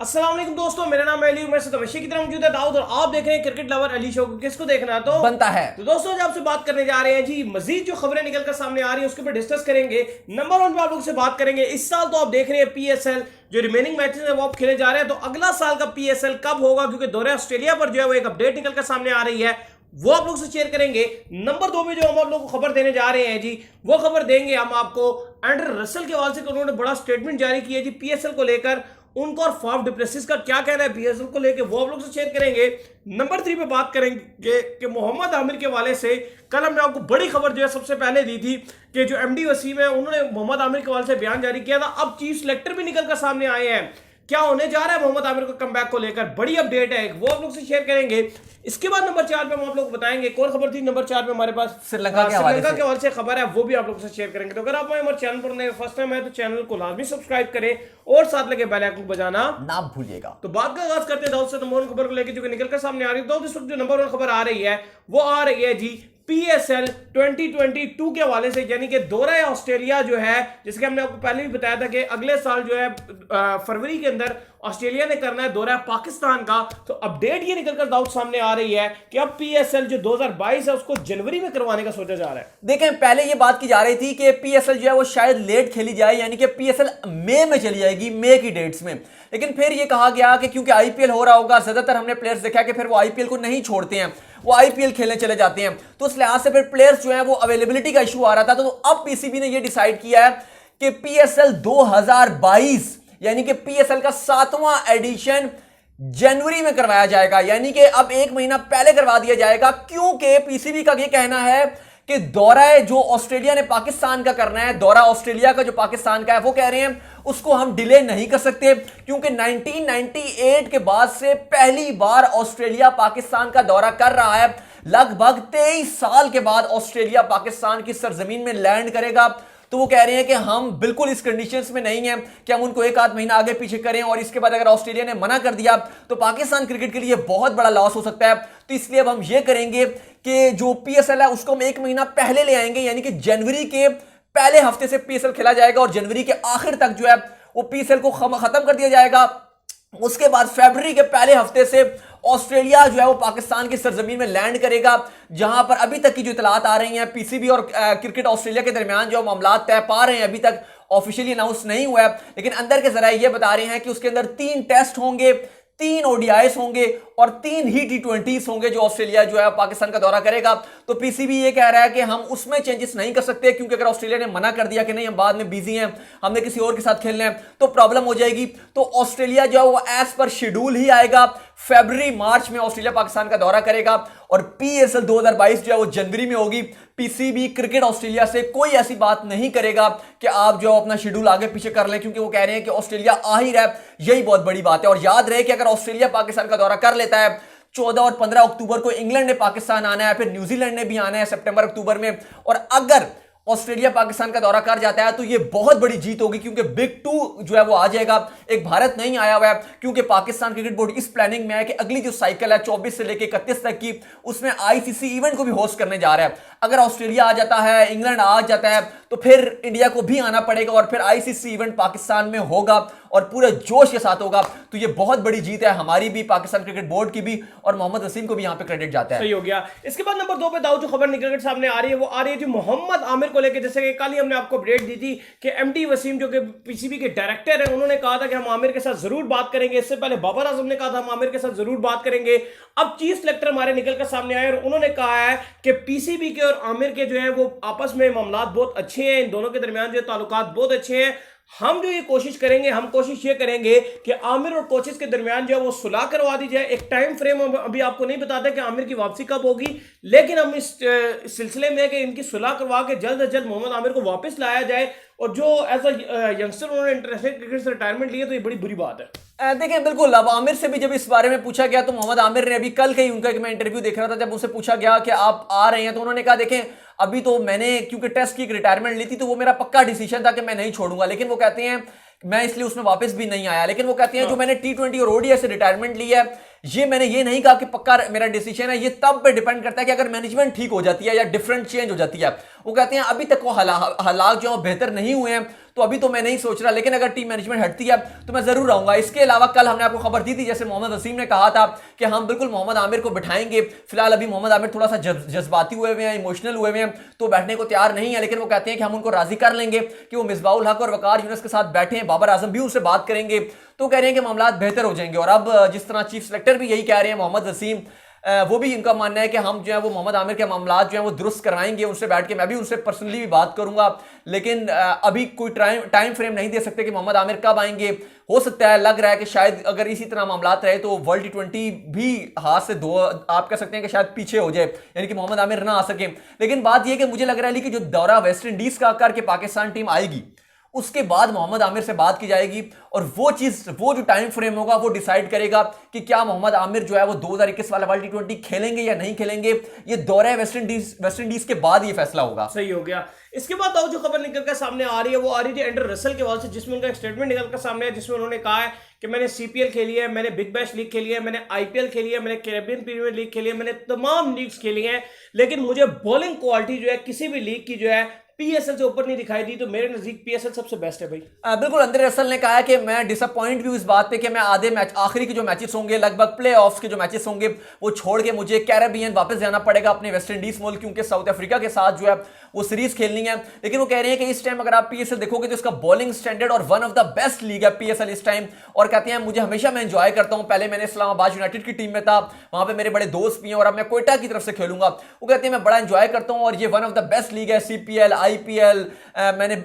अस्सलाम वालेकुम दोस्तों, मेरा नाम है अली। मैं तवशी की तरह मौजूद है दाऊद और आप देख रहे हैं क्रिकेट लवर अली शो। किसको देखना है तो बनता है। तो दोस्तों, आज आपसे बात करने जा रहे हैं जी, मजीद जो खबरें निकल कर सामने आ रही हैं उसके ऊपर डिस्कस करेंगे। नंबर 1 पे आप लोग से बात करेंगे। इस साल तो आप देख रहे हैं पीएसएल जो रिमेनिंग मैचेस है वो आप खेले जा रहे हैं, तो अगला साल का पीएसएल कब होगा, क्योंकि दौरे ऑस्ट्रेलिया पर जो है वो एक अपडेट निकल कर सामने आ रही है, वो आप लोग से शेयर करेंगे। नंबर 2 पे जो हम आप लोगों को खबर देने जा रहे हैं जी, वो खबर देंगे हम आपको एंड्रे रसेल के हवाले से। उन्होंने बड़ा स्टेटमेंट जारी किया जी पीएसएल को लेकर, उनको और फाफ डुप्लेसिस का क्या कहना है पीएसएल को लेकर, वो आप लोग से शेयर करेंगे। नंबर 3 पे बात करेंगे कि मोहम्मद आमिर के हवाले से कल हमने आपको बड़ी खबर जो है सबसे पहले दी थी कि जो एमडी वसीम है उन्होंने मोहम्मद आमिर के हवाले से बयान जारी किया था। अब चीफ सिलेक्टर भी निकल कर सामने आए हैं। क्या होने जा रहा है मोहम्मद आमिर को कमबैक को लेकर, बड़ी अपडेट है, वो आप लोग से शेयर करेंगे। इसके बाद नंबर 4 पे हम आप लोग को बताएंगे एक और खबर थी। नंबर 4 पे हमारे पास श्रीलंका के हवाले से खबर है, वो भी आप लोग से शेयर करेंगे। तो अगर आप हमारे चैनल पर नए फर्स्ट टाइम है तो चैनल को लाजमी सब्सक्राइब करें और साथ लगे बेल आइकन बजाना ना भूलिएगा। तो बात का आगाज करते हैं दाऊद से। नंबर 1 खबर को लेकर जो निकल कर सामने आ रही है, दाऊद इस वक्त जो नंबर 1 खबर आ रही है वो आ रही है जी पीएसएल 2022 के हवाले से, यानी कि दौरा ऑस्ट्रेलिया जो है, जिसके हमने आपको पहले भी बताया था कि अगले साल जो है फरवरी के अंदर ऑस्ट्रेलिया ने करना है दौरा पाकिस्तान का। तो अपडेट ये निकलकर दाऊद सामने आ रही है कि अब पीएसएल जो 2022 है उसको जनवरी में करवाने का सोचा जा रहा है। देखें, पहले ये बात की जा रही थी कि पीएसएल जो है वो शायद लेट खेली जाए, यानी कि पीएसएल मई में चली जाएगी, मई की डेट्स में। लेकिन फिर ये कहा गया कि क्योंकि आईपीएल हो रहा होगा, ज्यादातर हमने प्लेयर्स देखा कि फिर वो आईपीएल को नहीं छोड़ते हैं, वो आईपीएल खेलने चले जाते हैं, तो उस लिहाज से फिर प्लेयर्स जो है वो अवेलेबिलिटी का इशू आ रहा था। तो अब पीसीबी ने ये डिसाइड किया है कि पीएसएल 2022 यानी कि पीएसएल का 7वां एडिशन जनवरी में करवाया जाएगा, यानी कि अब 1 महीना पहले करवा दिया जाएगा। क्योंकि पीसीबी का ये कहना है कि दौरा जो ऑस्ट्रेलिया ने पाकिस्तान का करना है, दौरा ऑस्ट्रेलिया का जो पाकिस्तान का है, वो कह रहे हैं उसको हम डिले नहीं कर सकते, क्योंकि 1998 के बाद से पहली बार ऑस्ट्रेलिया पाकिस्तान का दौरा कर रहा है। लगभग 23 साल के बाद ऑस्ट्रेलिया पाकिस्तान की सरजमीन में लैंड करेगा। तो वो कह रहे हैं कि हम बिल्कुल इस कंडीशंस में नहीं हैं कि हम उनको 1 आध महीना आगे पीछे करें, और इसके बाद अगर ऑस्ट्रेलिया ने मना कर दिया तो पाकिस्तान क्रिकेट के लिए बहुत बड़ा लॉस हो सकता है। तो इसलिए अब हम ये करेंगे कि जो पीएसएल है उसको हम 1 महीना पहले ले आएंगे, यानी कि जनवरी के पहले हफ्ते से पीएसएल खेला जाएगा और जनवरी के आखिर तक जो है वो पीएसएल को खत्म कर दिया जाएगा। उसके बाद फरवरी के पहले हफ्ते से ऑस्ट्रेलिया जो है वो पाकिस्तान की सरजमीन में लैंड करेगा, जहां पर अभी तक की जो इतलात आ रही हैं पीसीबी और क्रिकेट ऑस्ट्रेलिया के दरमियान जो मामला तय पा रहे हैं, अभी तक ऑफिशियली अनाउंस नहीं हुआ है, लेकिन अंदर के जराये ये बता रहे हैं कि उसके अंदर 3 टेस्ट होंगे, 3 ओडीआईस होंगे और 3 ही टी20 होंगे जो ऑस्ट्रेलिया जो है पाकिस्तान का दौरा करेगा। तो पीसीबी ये कह रहा है कि हम उसमें चेंजेस नहीं कर सकते, क्योंकि अगर ऑस्ट्रेलिया ने मना कर दिया कि नहीं हम बाद में बिजी हैं, हमने किसी और के साथ खेलना है, तो प्रॉब्लम हो जाएगी। तो ऑस्ट्रेलिया जो है वो एज पर शेड्यूल ही आएगा, फरवरी मार्च में ऑस्ट्रेलिया पाकिस्तान का दौरा करेगा और पीएसएल 2022 जो है वो जनवरी में होगी। पीसीबी क्रिकेट ऑस्ट्रेलिया से कोई ऐसी बात नहीं करेगा कि आप जो अपना शेड्यूल आगे पीछे कर लें, क्योंकि वो कह रहे हैं कि ऑस्ट्रेलिया आ ही रहा है, यही बहुत बड़ी बात है। और याद रहे कि अगर ऑस्ट्रेलिया पाकिस्तान का दौरा कर लेता है, 14 और 15 अक्टूबर को इंग्लैंड ने पाकिस्तान आना है, फिर न्यूजीलैंड ने भी आना है सितंबर अक्टूबर में, और अगर ऑस्ट्रेलिया पाकिस्तान का दौरा कर जाता है तो ये बहुत बड़ी जीत होगी, क्योंकि बिग 2 जो है वो आ जाएगा। एक भारत नहीं आया हुआ है, क्योंकि पाकिस्तान क्रिकेट बोर्ड इस प्लानिंग में है कि अगली जो साइकिल है 24 से लेकर 31 तक की, उसमें आईसीसी इवेंट को भी होस्ट करने जा रहा है। अगर ऑस्ट्रेलिया आ जाता है, इंग्लैंड आ जाता है, तो फिर इंडिया को भी आना पड़ेगा और फिर आईसीसी इवेंट पाकिस्तान में होगा और पूरे जोश के साथ होगा। तो ये बहुत बड़ी जीत है हमारी भी, पाकिस्तान क्रिकेट बोर्ड की भी, और मोहम्मद वसीम को भी यहाँ पे क्रेडिट जाता है। सही हो गया। इसके बाद नंबर 2 पे दाऊद जो खबर निकल कर सामने आ रही है वो आ रही है जी मोहम्मद आमिर को लेकर। जैसे कि कल ही हमने आपको अपडेट दी थी कि एमडी वसीम जो कि पीसीबी के डायरेक्टर हैं, उन्होंने कहा था कि हम आमिर के साथ जरूर बात करेंगे। इससे पहले बाबर आजम ने कहा था हम आमिर के साथ जरूर बात करेंगे। अब चीफ सिलेक्टर हमारे निकल कर सामने आए और उन्होंने कहा है कि पीसीबी के और आमिर के जो है वो आपस में मामलात बहुत अच्छे हैं, इन दोनों के दरमियान जो ताल्लुकात बहुत अच्छे हैं। हम जो ये कोशिश करेंगे, हम कोशिश ये करेंगे कि आमिर और कोचेस के दरमियान जो है वो सुलह करवा दी जाए। एक टाइम फ्रेम अभी आपको नहीं बताते कि आमिर की वापसी कब होगी, लेकिन हम इस सिलसिले में कि इनकी सुलह करवा के जल्द से जल्द मोहम्मद आमिर को वापस लाया जाए। और जो एज अ यंगस्टर उन्होंने इंटरनेशनल क्रिकेट से रिटायरमेंट लिया, तो ये बड़ी बुरी बात है। देखिए, बिल्कुल। अब आमिर से भी जब इस बारे में पूछा गया तो मोहम्मद आमिर ने अभी कल कहीं उनका मैं इंटरव्यू देख रहा था, जब उनसे पूछा गया कि आप आ रहे हैं, तो उन्होंने कहा देखें अभी तो मैंने क्योंकि टेस्ट की रिटायरमेंट ली थी तो वो मेरा पक्का डिसीजन था कि मैं नहीं छोड़ूंगा, लेकिन वो कहते हैं मैं इसलिए उसमें वापस भी नहीं आया। लेकिन वो कहते हैं जो मैंने टी20 और ओडीआई से रिटायरमेंट ली है, ये मैंने ये नहीं कहा कि पक्का मेरा डिसीजन है, ये तब पे डिपेंड करता है कि अगर मैनेजमेंट ठीक हो जाती है या डिफरेंट चेंज हो जाती है। वो कहते हैं अभी तक वो हालात जो बेहतर नहीं हुए हैं, तो अभी तो मैं नहीं सोच रहा, लेकिन अगर टीम मैनेजमेंट हटती है तो मैं जरूर आऊंगा। इसके अलावा कल हमने आपको खबर दी थी, जैसे मोहम्मद वसीम ने कहा था कि हम बिल्कुल मोहम्मद आमिर को बिठाएंगे। फिलहाल अभी मोहम्मद आमिर थोड़ा सा जज्बाती हुए हैं, इमोशनल हुए हैं, तो बैठने को तैयार नहीं है, लेकिन वो कहते हैं कि हम उनको राजी कर लेंगे कि वो मिसबाउल हक और वकार यूनुस के साथ बैठे हैं। बाबर आजम भी उनसे बात करेंगे, तो कह रहे हैं कि मामला बेहतर हो जाएंगे। और अब जिस तरह चीफ सेलेक्टर भी यही कह रहे हैं, मोहम्मद वसीम, वो भी इनका मानना है कि हम जो है वो मोहम्मद आमिर के मामला जो है वो दुरुस्त करवाएंगे उनसे बैठ के। मैं भी उनसे पर्सनली भी बात करूंगा, लेकिन अभी कोई टाइम फ्रेम नहीं दे सकते कि मोहम्मद आमिर कब आएंगे। हो सकता है, लग रहा है कि शायद अगर इसी तरह मामला रहे तो वर्ल्ड T20 भी हाथ से दो, आप कह सकते हैं कि शायद पीछे हो जाए, यानी कि मोहम्मद आमिर ना आ सके। लेकिन बात यह कि मुझे लग रहा है कि जो दौरा वेस्ट इंडीज का करके पाकिस्तान टीम आएगी, उसके बाद मोहम्मद आमिर से बात की जाएगी, और वो जो टाइम फ्रेम होगा वो डिसाइड करेगा कि क्या मोहम्मद आमिर जो है वो 2021 वाला वर्ल्ड T20 खेलेंगे या नहीं खेलेंगे। ये दौरे वेस्ट इंडीज के बाद ये फैसला होगा। सही हो गया। इसके बाद और जो खबर निकल कर सामने आ रही है वो आ रही थी एंड्रे रसल के हवाले से, जिसमें उनका एक स्टेटमेंट निकल कर सामने है, जिसमें उन्होंने कहा है कि मैंने CPL खेली है, मैंने बिग बैश लीग खेली है, मैंने IPL खेली है, मैंने कैरेबियन प्रीमियर लीग खेली है, मैंने तमाम लीग्स खेली हैं, लेकिन मुझे बॉलिंग क्वालिटी जो है किसी भी लीग की जो है PSL से ऊपर नहीं दिखाई दी। तो मेरे नजदीक PSL सबसे बेस्ट है भाई। बिल्कुल, एंड्रे रसल ने कहा है कि मैं डिसअपॉइंट भी हूं इस बात पे कि मैं आधे मैच, आखिरी के जो मैचेस होंगे, लगभग प्ले ऑफ्स के जो मैचेस होंगे, वो छोड़ के मुझे कैरेबियन वापस जाना पड़ेगा अपने वेस्ट इंडीज मुल्क, क्योंकि साउथ अफ्रीका के साथ जो है वो सीरीज खेलनी है। लेकिन वो कह रहे हैं कि इस टाइम अगर आप PSL देखोगे तो इसका बॉलिंग स्टैंडर्ड और one of the best league है PSL इस टाइम। और कहते हैं मुझे हमेशा मैं एंजॉय करता हूं, पहले मैंने इस्लामाबाद यूनाइटेड की टीम में था, वहां पे मेरे बड़े दोस्त भी हैं, और अब मैं कोयटा की तरफ से खेलूंगा। वो कहते हैं मैं बड़ा एंजॉय करता हूं और ये one of the best league है, CPL, IPL, मैंने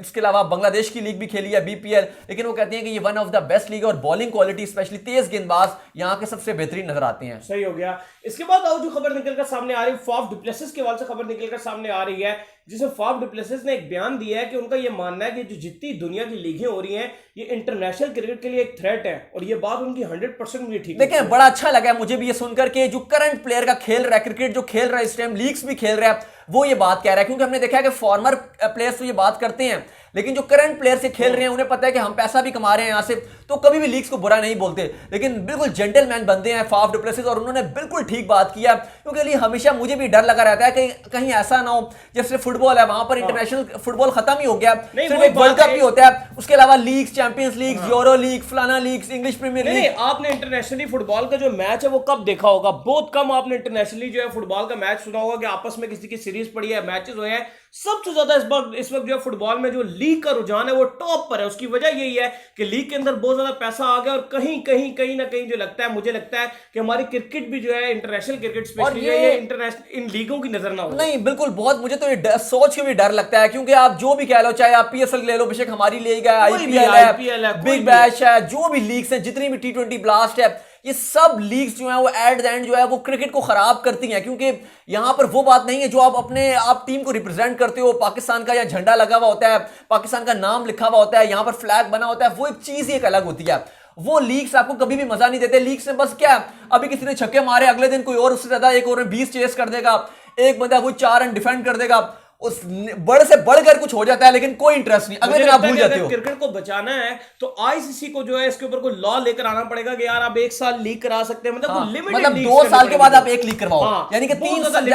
इसके अलावा बांग्लादेश की लीग भी खेली है BPL। लेकिन वो कहते हैं कि ये one of the best league है, और बॉलिंग क्वालिटी स्पेशली तेज गेंदबाज यहाँ के सबसे बेहतरीन नजर आते हैं। सही हो गया। इसके बाद और जो खबर निकलकर सामने आ रही है, फाफ डु प्लेसिस के हवाले से खबर निकलकर सामने आ रही है, जिसमें फाफ डु प्लेसिस ने एक बयान दिया है कि उनका ये मानना है कि जो जितनी दुनिया की लीगें हो रही हैं ये इंटरनेशनल क्रिकेट के लिए एक थ्रेट है, और ये बात उनकी 100% मुझे ठीक देखिए बड़ा अच्छा लगा मुझे भी ये सुनकर के जो करंट प्लेयर का खेल रहा है, क्रिकेट जो खेल रहा है इस टाइम, लीग्स भी खेल रहा है, वो ये बात कह रहा है। क्योंकि हमने देखा है कि फॉर्मर प्लेयर्स तो ये बात करते हैं, लेकिन जो करंट प्लेयर से खेल रहे हैं उन्हें पता है कि हम पैसा भी कमा रहे हैं यहां से, तो कभी भी लीग्स को बुरा नहीं बोलते। लेकिन बिल्कुल जेंटलमैन बंदे हैं फाफ डु प्लेसिस, और उन्होंने बिल्कुल ठीक बात किया। क्योंकि लिए हमेशा मुझे भी डर लगा रहता है कि कहीं ऐसा ना हो जैसे फुटबॉल है, वहां पर इंटरनेशनल फुटबॉल खत्म ही हो गया, सिर्फ एक वर्ल्ड कप ही होता है, उसके अलावा leagues, champions league, euro league, फलाना लीग्स, इंग्लिश प्रीमियर लीग। आपने इंटरनेशनली फुटबॉल का जो मैच है वो कब देखा होगा? बहुत कम आपने इंटरनेशनली जो है फुटबॉल का मैच सुना होगा कि आपस में किसी की सीरीज पड़ी है, मैचेस हुए हैं। सबसे ज्यादा इस वक्त जो है फुटबॉल में जो लीग का रुझान है वो टॉप पर है। उसकी वजह यही है कि लीग के अंदर बहुत ज्यादा पैसा आ गया, और कहीं ना कहीं जो लगता है, मुझे लगता है कि हमारी क्रिकेट भी जो है इंटरनेशनल क्रिकेट स्पेशली ये इंटरनेशनल इन लीगों की नजर ना हो। नहीं बिल्कुल, बहुत मुझे तो ये सोच के भी डर लगता है, क्योंकि आप जो भी कह लो, चाहे आप PSL ले लो, बेशक हमारी लीग है, IPL है, बिग बैश है, जो भी लीग्स है, जितनी भी T20 ब्लास्ट है, ये सब लीग्स जो है वो एट द एंड जो है वो क्रिकेट को खराब करती हैं। क्योंकि यहां पर वो बात नहीं है जो आप टीम को रिप्रेजेंट करते हो, पाकिस्तान का या झंडा लगा हुआ होता है, पाकिस्तान का नाम लिखा हुआ होता है, यहां पर फ्लैग बना होता है, वो एक चीज ही एक अलग होती है। वो लीग्स आपको कभी भी मजा नहीं देते। लीग्स में बस क्या, अभी किसी ने छक्के मारे, अगले दिन कोई और उससे ज्यादा एक और 20 चेस कर देगा, एक बंदा कोई 4 रन डिफेंड कर देगा, उस बड़े से बढ़कर कुछ हो जाता है, लेकिन कोई इंटरेस्ट नहीं, अगले दिन आप भूल जाते हो। क्रिकेट को बचाना है तो ICC को जो है इसके ऊपर कोई लॉ लेकर आना पड़ेगा कि यार आप 1 साल लीग करा सकते हैं, मतलब 2 साल के बाद आप एक लीग करवाओ, यानी कि 3 साल,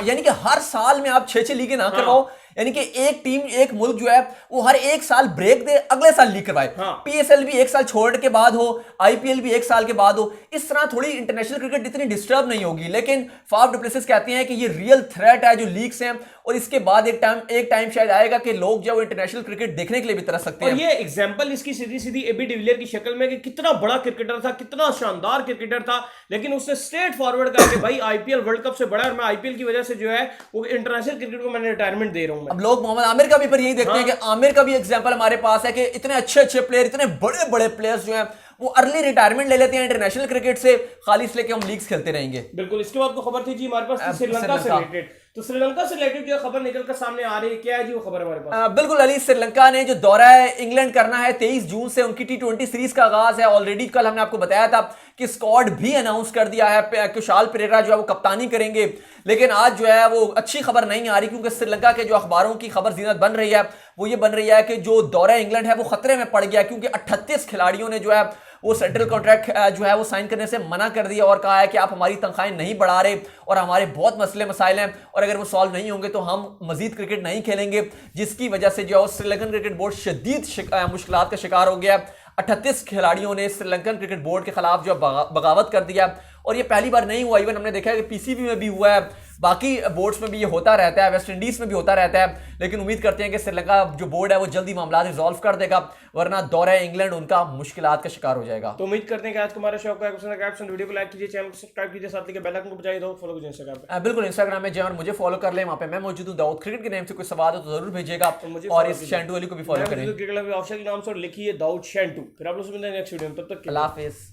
यानी कि हर साल में आप 6 लीगें ना करवाओ, यानी कि एक टीम, एक मुल्क जो है वो हर 1 साल ब्रेक दे, अगले साल लीग करवाए। PSL भी 1 साल छोड़ के बाद हो, IPL भी 1 साल के बाद हो। इस तरह थोड़ी इंटरनेशनल क्रिकेट इतनी डिस्टर्ब नहीं होगी। लेकिन फाफ डु प्लेसिस कहते हैं कि ये रियल थ्रेट है जो लीग्स हैं, और इसके बाद एक टाइम शायद आएगा कि लोग जो इंटरनेशनल क्रिकेट देखने के लिए भी तरस सकते हैं। और ये एग्जांपल इसकी सीधी AB डिविलियर की शक्ल में कि कितना बड़ा क्रिकेटर था, कितना शानदार क्रिकेटर था, लेकिन उसने स्ट्रेट फॉरवर्ड कहा कि भाई IPL वर्ल्ड कप से बड़ा है, और मैं IPL की वजह से जो है वो इंटरनेशनल क्रिकेट को मैंने रिटायरमेंट दे रहा हूं। अब लोग मोहम्मद आमिर का भी पर यही देखते हैं कि आमिर का भी एग्जांपल हमारे पास है कि इतने अच्छे प्लेयर, इतने बड़े प्लेयर्स जो हैं वो अर्ली रिटायरमेंट ले लेते हैं इंटरनेशनल क्रिकेट से, खाली इसलिए कि हम लीग्स खेलते रहेंगे। बिल्कुल। इसके बाद को खबर थी जी हमारे पास श्रीलंका से रिलेटेड, तो श्रीलंका से रिलेटेड जो खबर निकल कर सामने आ रही है, क्या है जी वो खबर हमारे पास? बिल्कुल अली, श्रीलंका ने जो दौरा है इंग्लैंड करना है 23 जून से, उनकी T20 सीरीज का आगाज है। ऑलरेडी कल हमने आपको बताया था कि स्क्वाड भी अनाउंस कर दिया है, कुशाल पेरेरा जो है वो कप्तानी करेंगे। लेकिन आज जो है वो अच्छी खबर नहीं आ रही, क्योंकि श्रीलंका के जो अखबारों की खबर जीनत बन रही है वो ये बन रही है कि जो दौरा इंग्लैंड है वो खतरे में पड़ गया, क्योंकि 38 खिलाड़ियों ने जो है वो सेंट्रल कॉन्ट्रैक्ट जो है वो साइन करने से मना कर दिया और कहा है कि आप हमारी तनख्वाहें नहीं बढ़ा रहे और हमारे बहुत मसले मसाइल हैं और अगर वो सॉल्व नहीं होंगे तो हम मजीद क्रिकेट नहीं खेलेंगे, जिसकी वजह से जो है श्रीलंकन क्रिकेट बोर्ड शदीद मुश्किलात का शिकार हो गया। 38 खिलाड़ियों ने श्रीलंकन क्रिकेट बोर्ड के खिलाफ जो बगावत कर दिया और ये पहली बार नहीं हुआ, इवन हमने देखा है कि पीसीबी में भी हुआ है, बाकी बोर्ड्स में भी ये होता रहता है, वेस्ट इंडीज में भी होता रहता है। लेकिन उम्मीद करते हैं कि श्रीलंका जो बोर्ड है वो जल्दी मामला रिजॉल्व कर देगा, वरना दौरा इंग्लैंड उनका मुश्किलात का शिकार हो जाएगा। तो उम्मीद करते हैं कि आज हमारा शो आपको पसंद आया। वीडियो को लाइक कीजिए, चैनल को सब्सक्राइब कीजिए, साथ ही बेल आइकन को बजाइए दो, फॉलो कीजिए इंस्टाग्राम पे। बिल्कुल इंस्टाग्राम में जाए और मुझे फॉलो कर ले, वहां पे मैं मौजूद हूं। दाऊद क्रिकेट के नाम से कोई सवाल हो तो जरूर भेजिएगा और इस शैंटू अली को भी फॉलो करें। क्रिकेट ऑफिशियल के नाम से लिखिए दाऊद शैंटू। फिर आप लोग से मिलते हैं नेक्स्ट वीडियो में, तब तक अल्लाह हाफिज़।